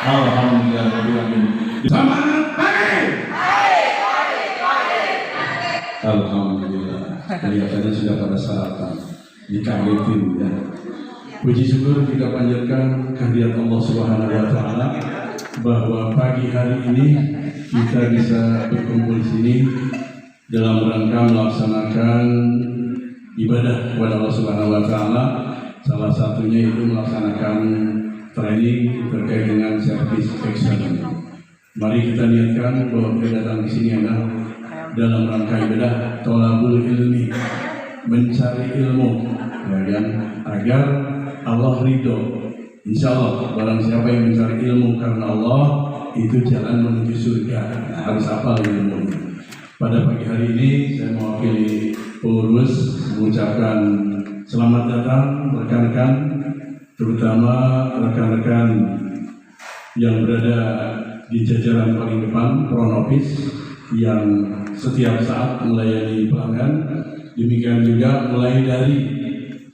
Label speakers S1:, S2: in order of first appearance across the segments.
S1: Alhamdulillah. Selamat pagi. Alhamdulillah. Kelihatannya sudah pada sarapan. Dikagetin ya. Puji syukur kita panjatkan kehadirat Allah Subhanahu wa taala bahwa pagi hari ini kita bisa berkumpul di sini dalam rangka melaksanakan ibadah kepada Allah Subhanahu wa taala. Salah satunya itu melaksanakan training terkait dengan service excellence. Mari kita niatkan bahwa kita datang di sini adalah dalam rangka ibadah thalabul ilmi, mencari ilmu, ya kan? Agar Allah ridho. Insya Allah barang siapa yang mencari ilmu karena Allah, itu jalan menuju surga. Nah, harus hafal ilmu. Pada pagi hari ini saya mewakili pengurus mengucapkan selamat datang rekan-rekan, terutama rekan-rekan yang berada di jajaran paling depan, Pronopis, yang setiap saat melayani pelanggan. Demikian juga mulai dari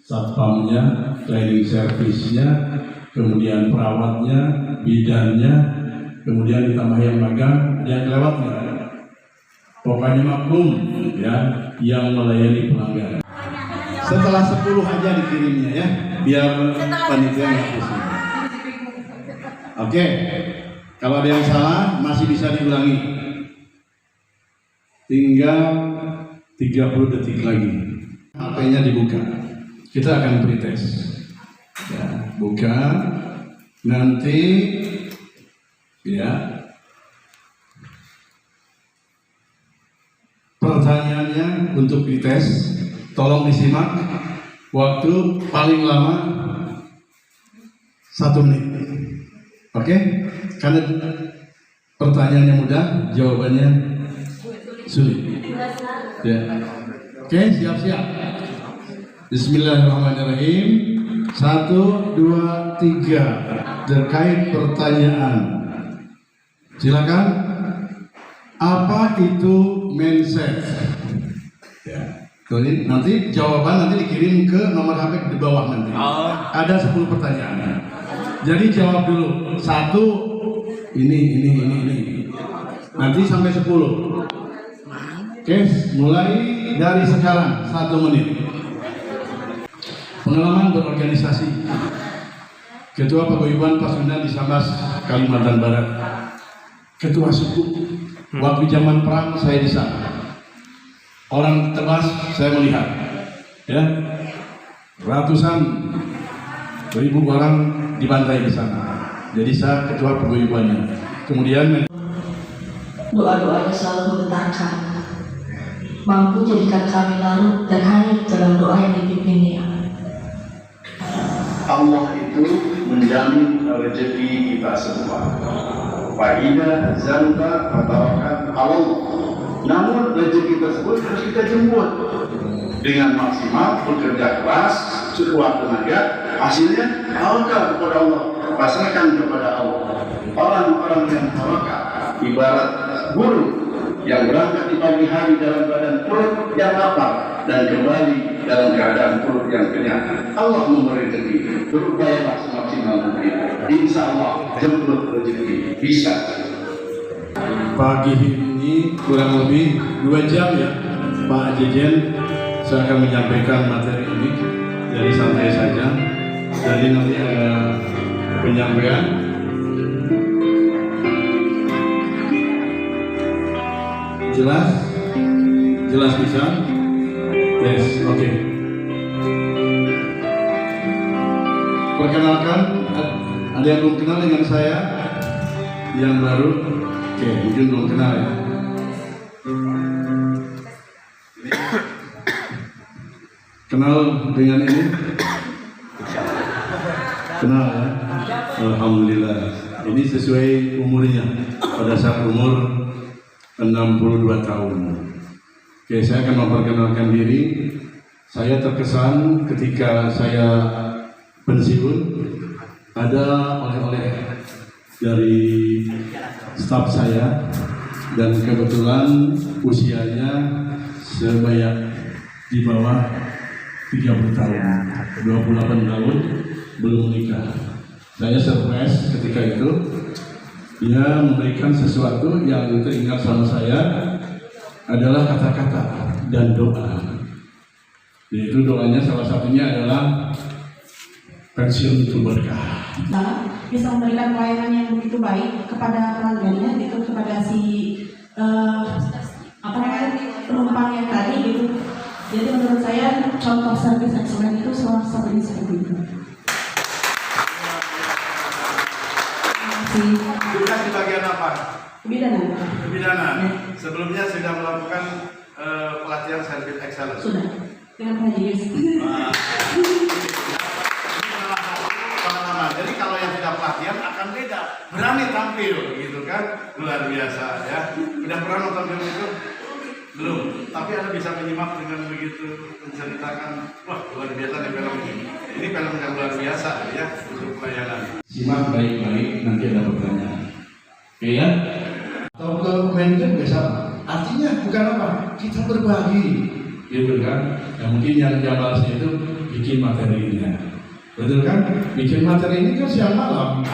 S1: satpamnya, cleaning service-nya, kemudian perawatnya, bidannya, kemudian ditambah yang magang, yang kelewatnya. Pokoknya maklum ya, yang melayani pelanggan. Setelah 10 aja dikirimnya ya, biar panitia nggak pusing. Oke, kalau ada yang salah masih bisa diulangi. Tinggal 30 detik lagi. HP-nya dibuka. Kita akan pretest. Ya, buka. Nanti ya. Pertanyaannya untuk dites, tolong disimak. Waktu paling lama 1 menit. Oke? Karena pertanyaannya mudah, jawabannya sulit. Ya. Oke, siap-siap. Bismillahirrahmanirrahim. 1, 2, 3. Terkait pertanyaan. Silakan. Apa itu mindset? Ya. Nanti jawaban nanti dikirim ke nomor HP di bawah nanti. Ada 10 pertanyaan. Jadi jawab dulu. 1, ini. Nanti sampai 10. Oke, mulai dari sekarang 1 menit. Pengalaman berorganisasi. Ketua Paguyuban Pasundan di Sambas, Kalimantan Barat. Ketua suku. Waktu zaman perang saya di sana. Orang tebas saya melihat. Ya. Ratusan ribu orang dibantai di sana. Jadi saya ketua paguyubannya. Kemudian
S2: doa-doanya selalu menggetarkan, mampu jadikan kami larut dan hanyut dalam doa yang dipimpinnya.
S1: Allah itu menjamin rezeki kita semua. Fa'idha zalba fatawakkal Allah. Namun rezeki tersebut harus kita jemput dengan maksimal, bekerja keras, sekuat tenaga. Hasilnya tawakal kepada Allah, pasrahkan kepada Allah. Orang-orang yang tawakal ibarat guru yang berangkat di pagi hari dalam badan perut yang lapar dan kembali dalam keadaan perut yang kenyang. Allah memberi rezeki, berupayalah semaksimal mungkin. Insya Allah jemput rezeki bisa. Pagi ini kurang lebih 2 jam ya Pak Jejen, saya akan menyampaikan materi ini. Jadi santai saja. Jadi nanti ada penyampaian. Jelas bisa? Yes, oke. Perkenalkan, ada yang belum kenal dengan saya? Yang baru? Oke, mungkin belum kenal ya. Kenal dengan ini? Kenal ya? Alhamdulillah. Ini sesuai umurnya. Pada saat umur 62 tahun. Oke, saya akan memperkenalkan diri. Saya terkesan ketika saya pensiun ada oleh-oleh dari staf saya, dan kebetulan usianya sebanyak di bawah 30 tahun, 28 tahun, belum menikah. Saya surprise ketika itu. Dia memberikan sesuatu yang teringat sama saya adalah kata-kata dan doa. Yaitu doanya salah satunya adalah pensiun itu berkah.
S3: Nah, bisa memberikan pelayanan yang begitu baik kepada pelanggannya, gitu, kepada si penumpang yang tadi, gitu. Jadi menurut saya contoh service excellent itu salah satunya seperti itu.
S4: Tugas di bagian apa?
S3: Kebidanan.
S4: Kebidanan.
S3: Ya.
S4: Sebelumnya sudah melakukan pelatihan service excellence.
S3: Sudah. Dengan Pak Jis.
S4: Pengalaman. Jadi kalau yang tidak pelatihan akan beda. Berani tampil, gitu kan? Luar biasa ya. Udah pernah nonton film itu? Belum. Tapi Anda bisa menyimak dengan begitu menceritakan. Wah, luar biasa nih film ini. Ini film yang luar biasa ya untuk pelayanan.
S1: Simak baik-baik, nanti ada pertanyaan. Oke ya? Atau ke manajer biasa. Artinya bukan apa? Kita berbagi, gitu kan? Ya, mungkin yang balasnya itu bikin materinya, betul kan? Bikin materi ini kan siang malam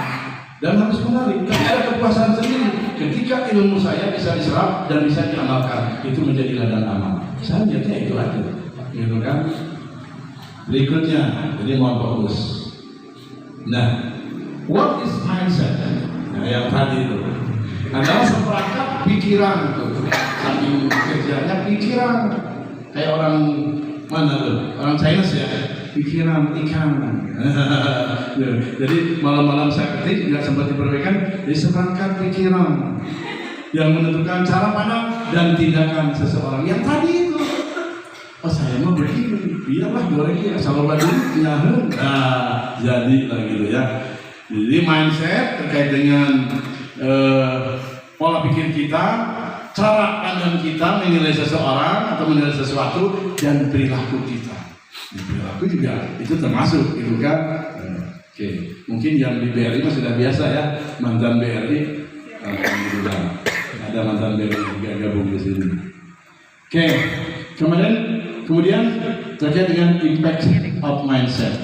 S1: dan harus menarik. Tapi ada kepuasan sendiri ketika ilmu saya bisa diserap dan bisa diamalkan. Itu menjadi ladang amal. Saya lihatnya itu aja, gitu kan? Berikutnya, jadi mau fokus. Nah, what is mindset? Nah, yang tadi itu adalah seperangkat pikiran itu. Saking kerjanya pikiran. Kayak orang mana tuh? Orang Chinese ya. Pikiran ikan. Jadi malam-malam saya ketik nggak sempat diperbaikan. Jadi seperangkat pikiran yang menentukan cara pandang dan tindakan seseorang. Yang tadi itu. Oh saya mau begini, biarlah gorengnya sama badu nyahe. Nah, jadi lah gitu ya. Jadi mindset terkait dengan pola pikir kita, cara pandang kita menilai seseorang atau menilai sesuatu, dan perilaku kita. Perilaku juga itu termasuk, gitu kan? Oke, mungkin yang di BRI mah sudah biasa ya, mantan BRI. Alhamdulillah, ada mantan BRI juga gabung di sini. Oke, kemudian terkait dengan impact of mindset.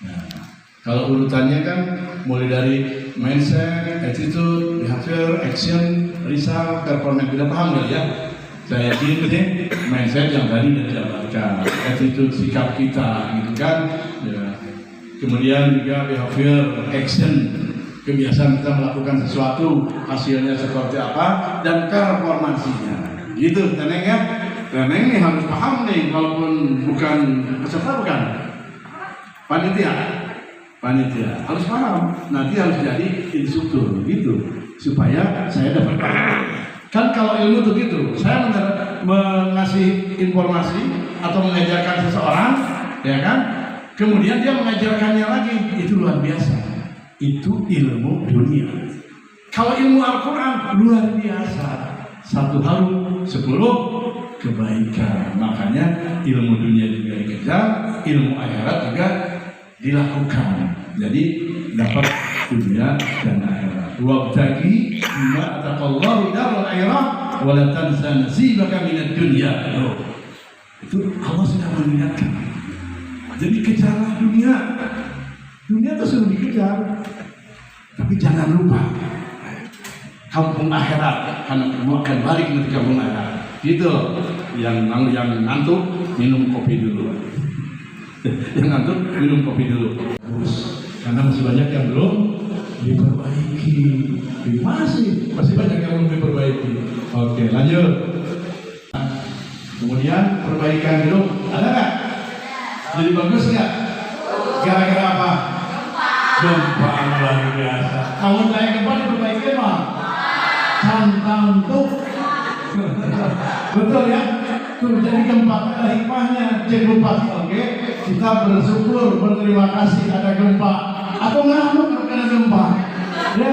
S1: Nah, kalau urutannya kan mulai dari mindset, attitude, behavior, action, result, performance. Sudah paham nggak ya? Saya yakin ini mindset yang tadi dijabarkan, attitude, sikap kita, gitu kan? Ya. Kemudian juga behavior, action, kebiasaan kita melakukan sesuatu, hasilnya seperti apa, dan performansinya. Gitu, Teneng ya? Teneng nih harus paham nih, walaupun bukan peserta, bukan panitia harus paham. Nanti harus jadi instruktur, gitu, supaya saya dapat paham. Kan kalau ilmu tuh gitu, saya mengasih informasi atau mengajarkan seseorang, ya kan? Kemudian dia mengajarkannya lagi, itu luar biasa. Itu ilmu dunia. Kalau ilmu Al-Quran luar biasa. 1 halu 10 kebaikan. Makanya ilmu dunia juga dikejar, ilmu akhirat juga dilakukan. Jadi dapat dunia dan akhirat. Wabtagi bima ataqallahu darul akhirat wa la tansa nasibaka minad dunya. Itu Allah sudah mengingatkan. Jadi kejarlah dunia. Dunia itu sudah dikejar. Tapi jangan lupa kampung akhirat, karena kamu akan balik nanti kampung akhirat. Gitu. Yang ngantuk minum kopi dulu. Yang ngantuk minum kopi dulu. Karena masih banyak yang belum diperbaiki. Masih banyak yang belum diperbaiki. Oke, lanjut. Kemudian perbaikan hidup ada nggak? Jadi bagus nggak? Gara-gara apa? Gempa luar biasa. Kalau saya gempa diperbaiki mah? Cantantuk. Betul ya? Tuh, jadi gempa ada hikmahnya. Jangan lupa, oke? Kita bersyukur, berterima kasih ada gempa. Atau ngamuk karena gempa. Ya,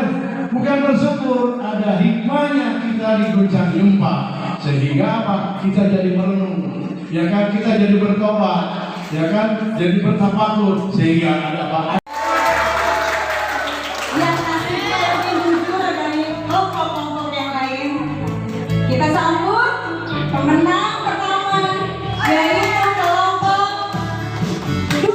S1: bukan bersyukur, ada hikmahnya kita diguncang gempa. Sehingga apa? Kita jadi merenung. Ya kan? Kita jadi bertobat. Ya kan? Jadi bertafakur. Sehingga ada apa?
S3: Yang nasibnya lebih jujur dari kelompok-kelompok yang lain. Kita sambut pemenang pertama, yaitu kelompok 2.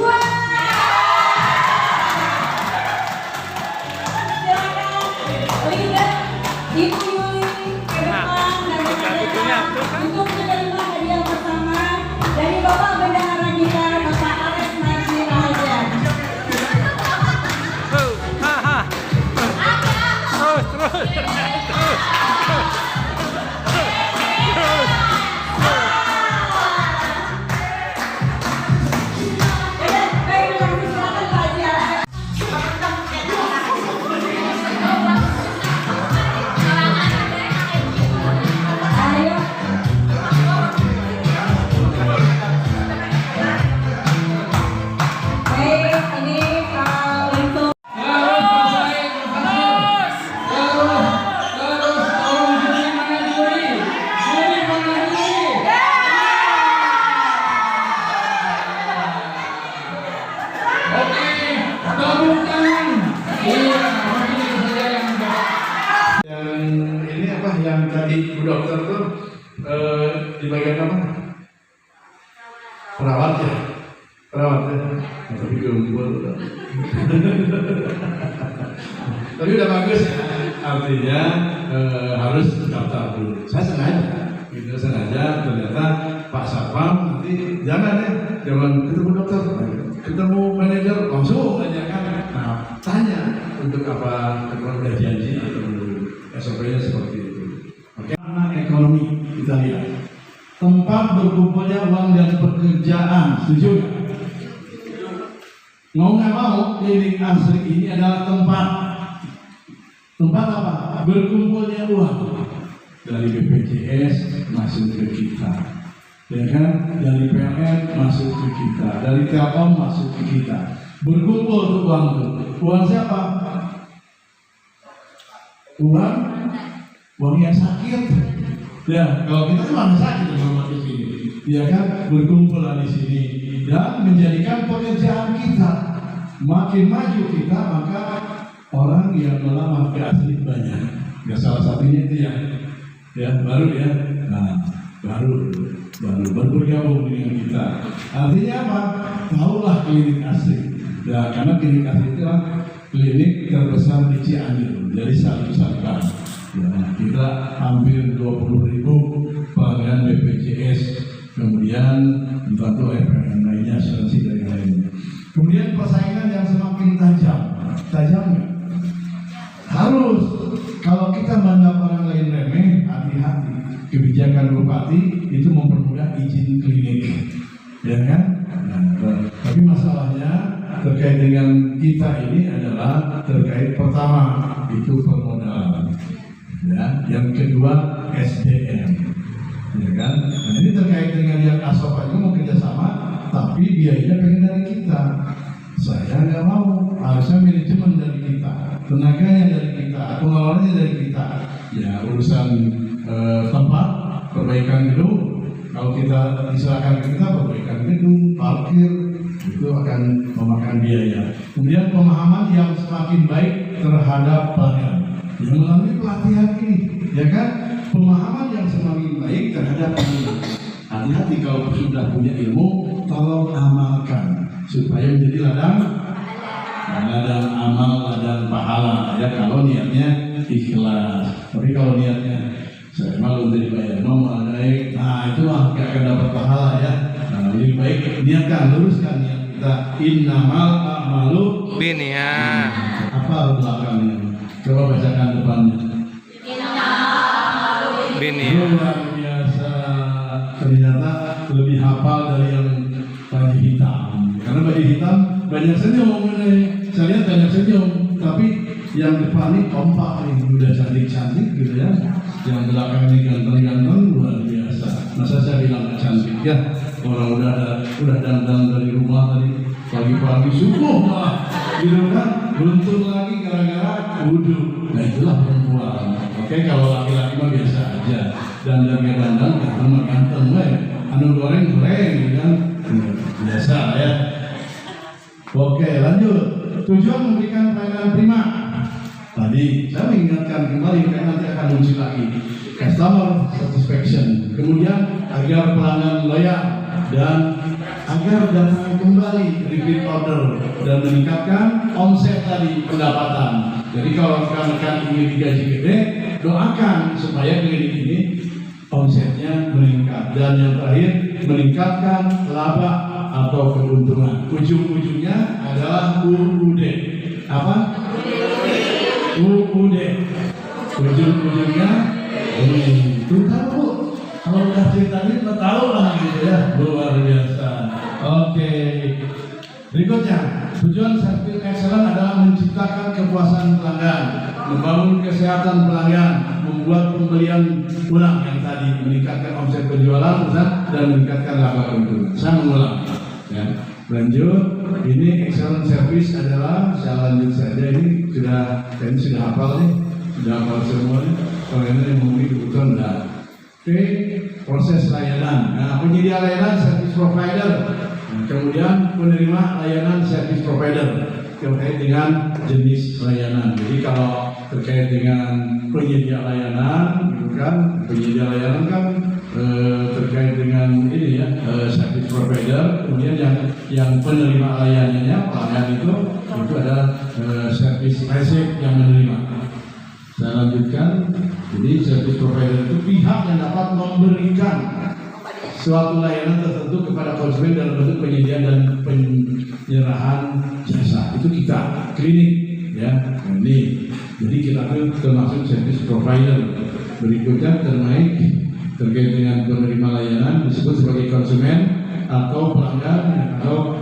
S1: tepuk tangan. Iya, makanya saya yang ini apa yang tadi Bu Dokter tuh di bagian apa? Perawat ya. Tapi kumpul. Tapi udah bagus ya. Artinya harus daftar dulu. Saya sengaja ternyata Pak Satpam nanti jangan ketemu dokter, ketemu manajer langsung aja kan. Nah, tanya untuk apa, udah janji atau belum. SOP-nya seperti itu. Oke. Ekonomi kita lihat. Tempat berkumpulnya uang dan pekerjaan, setuju nggak? Mau nggak mau, klinik asri ini adalah tempat apa? Berkumpulnya uang dari BPJS masuk ke kita, ya kan? Dari PLN masuk ke kita, dari Telkom masuk ke kita. Berkumpul tuh uang tuh. Uang siapa? Uang yang sakit. Ya, kalau kita kan sakit sama di sini, ya kan? Berkumpul di sini dan menjadikan pekerjaan kita makin maju kita, maka orang yang melamar ke asli banyak. Ya salah satunya itu baru bergabung dengan kita. Artinya apa? Tahulah klinik asli. Ya, karena klinik asli itu klinik terbesar di Cianjur, jadi salib-saliban. Ya, kita hampir 20.000 pelanggan BPJS, kemudian dibantu oleh PLN lainnya, asuransi dan lainnya. Kemudian persaingan yang semakin tajamnya. Harus, kalau kita menganggap orang lain remeh, hati-hati. Kebijakan bupati itu mempermudah izin klinik, ya kan? Tapi masalahnya terkait dengan kita ini adalah terkait pertama itu permodalan, ya. Yang kedua SDM, ya kan? Nah, ini terkait dengan yang Asopa juga mau kerjasama, tapi biayanya pengen dari kita. Saya nggak mau, harusnya manajemen dari kita, tenaganya dari kita, pengelolanya dari kita. Ya urusan tempat, perbaikan gedung, kalau kita diserahkan ke kita perbaikan gedung, parkir, itu akan memakan biaya. Kemudian pemahaman yang semakin baik terhadap pelanggan, yang melalui pelatihan ini, ya kan? Pemahaman yang semakin baik terhadap pelanggan. Hati-hati kalau sudah punya ilmu, tolong amalkan supaya menjadi ladang amal, ladang pahala, ya kalau niatnya ikhlas. Tapi kalau niatnya saya malu dari bayar mau naik, nah itu mah gak akan dapat pahala ya. Nah, lebih baik niatkan, luruskan niat kita. Innamal a'malu
S5: binniyat.
S1: Apa belakangnya? Coba bacakan depannya.
S5: Binniyat.
S1: Luar biasa, ternyata lebih hafal dari yang baju hitam. Karena baju hitam banyak senyum, saya lihat banyak senyum, tapi yang depan ini kompak nih, udah cantik-cantik gitu ya. Yang belakang ini ganteng-ganteng, luar biasa. Masa saya bilang gak cantik ya? Orang udah dandan dari rumah tadi pagi-pagi subuh malah gitu kan, beruntung lagi gara-gara wudhu. Nah itulah perempuan. Oke, kalau laki-laki mah biasa aja, dandan ganteng weh, anu goreng gitu kan, biasa ya. Oke, lanjut. Tujuan memberikan pelayanan prima. Tadi saya mengingatkan kembali karena nanti akan muncul lagi customer satisfaction. Kemudian agar pelanggan loyal dan agar datang kembali repeat order dan meningkatkan omset tadi, pendapatan. Jadi kalau rekan-rekan ingin digaji gede, doakan supaya klinik ini omsetnya meningkat, dan yang terakhir meningkatkan laba atau keuntungan. Ujung-ujungnya adalah UUD. Apa? UUD. Ujung-ujungnya itu tahu. Kalau udah cerita ini tahu lah gitu ya. Luar biasa. Oke. Berikutnya, tujuan Service Excellence adalah menciptakan kepuasan pelanggan, membangun kesehatan pelanggan, membuat pembelian ulang yang tadi, meningkatkan omset penjualan dan meningkatkan laba keuntungan. Saya mengulang. Ya. Lanjut, ini excellent service adalah, saya lanjut saja, ini sudah hafal nih, sudah hafal semua nih. Kalau ini yang memiliki kebutuhan enggak. Oke, proses layanan. Nah, penyedia layanan service provider. Nah, kemudian penerima layanan service provider. terkait dengan jenis layanan. Jadi kalau terkait dengan penyedia layanan, gitu kan, penyedia layanan kan terkait dengan ini ya, service provider, kemudian yang penerima layanannya, pelanggan itu ada service receipt yang menerima. Saya lanjutkan, jadi service provider itu pihak yang dapat memberikan suatu layanan tertentu kepada konsumen dalam bentuk penyediaan dan penyerahan jasa. Itu kita, klinik, ya, ini. Jadi kita itu termasuk service provider. Berikutnya terkait dengan penerima layanan disebut sebagai konsumen atau pelanggan atau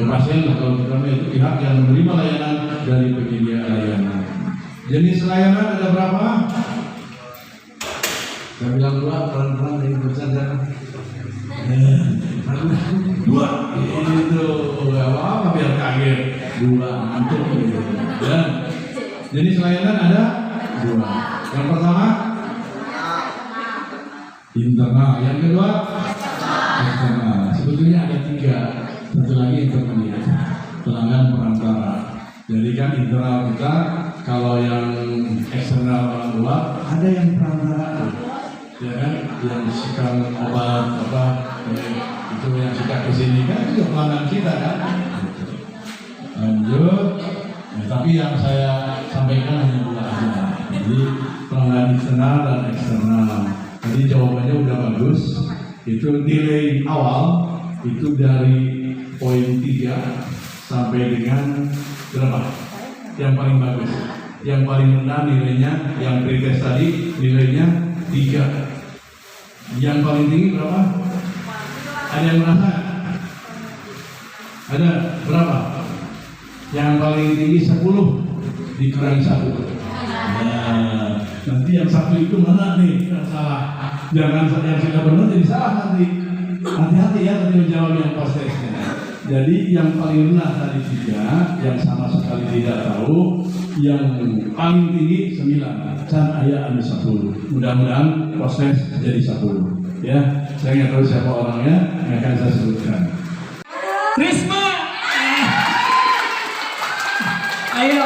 S1: pasien atau terutama itu pihak yang menerima layanan dari penyedia layanan. Jenis layanan ada berapa? Saya bilang dua, pelan-pelan dari bercanda. Dua, itu apa biar kaget. Dua, antum gitu. Dan jenis layanan ada dua. Yang pertama internal, yang kedua eksternal. Sebetulnya ada tiga, satu lagi intermediate, pelanggan perantara. Jadi kan internal kita, kalau yang eksternal orang luar, ada yang perantara, ya kan, yang suka obat apa, itu yang suka kesini kan itu pelanggan kita kan. Lanjut, tapi yang saya sampaikan hanya dua aja. Jadi pelanggan internal dan eksternal. Jadi jawabannya udah bagus. Itu nilai awal itu dari poin 3 sampai dengan berapa? Yang paling bagus. Yang paling rendah nilainya, yang pretest tadi nilainya 3. Yang paling tinggi berapa? Ada yang merasa? Ada berapa? Yang paling tinggi 10 dikurangi 1. Nah, nanti yang satu itu mana nih yang salah? Jangan yang sudah benar jadi salah nanti. Hati-hati ya nanti menjawab yang pas tesnya. Jadi yang paling rendah tadi 3, yang sama sekali tidak tahu, yang paling tinggi 9, dan ayah ada 10. Mudah-mudahan proses jadi 10. Ya, saya nggak tahu siapa orangnya, yang akan saya sebutkan.
S6: Risma, ayo.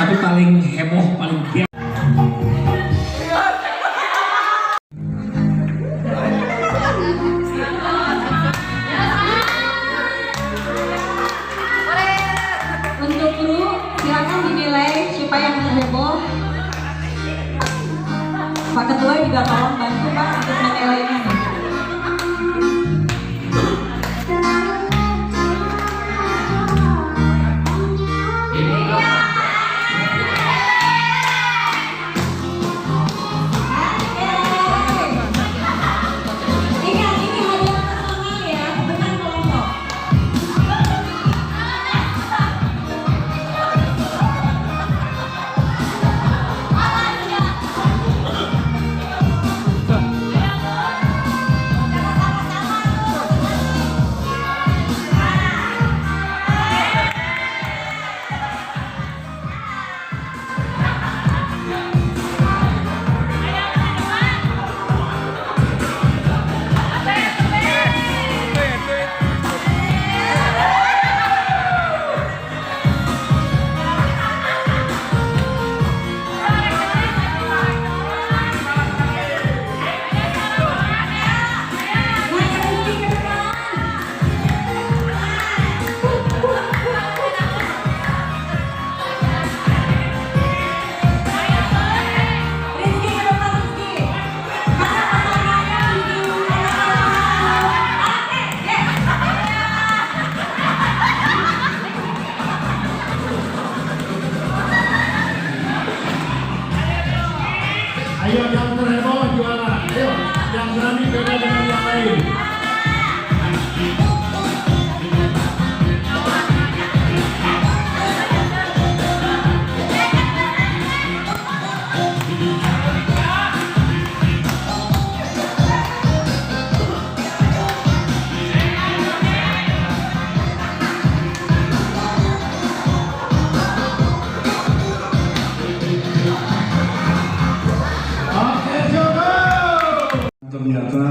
S6: Tapi paling heboh, paling biasa.
S3: Untuk guru, silakan dinilai supaya nggak heboh. Pak Ketua juga tolong bantu Pak untuk menilainya.
S4: Ayo yang terheboh juara. Ayo yang berani beda dengan yang lain. Ternyata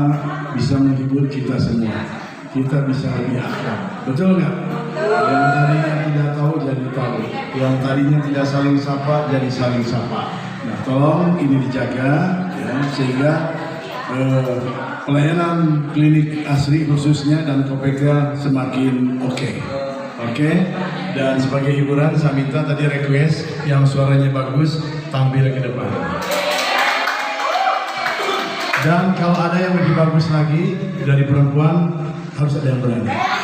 S4: bisa menghibur kita semua. kita bisa lebih akrab. Betul nggak? Yang tadinya tidak tahu jadi tahu, yang tadinya tidak saling sapa jadi saling sapa. Nah, tolong ini dijaga ya, sehingga pelayanan klinik asri khususnya dan KPK semakin oke. Dan sebagai hiburan saya minta tadi request yang suaranya bagus tampil ke depan. Dan kalau ada yang lebih bagus lagi dari perempuan harus ada yang berani.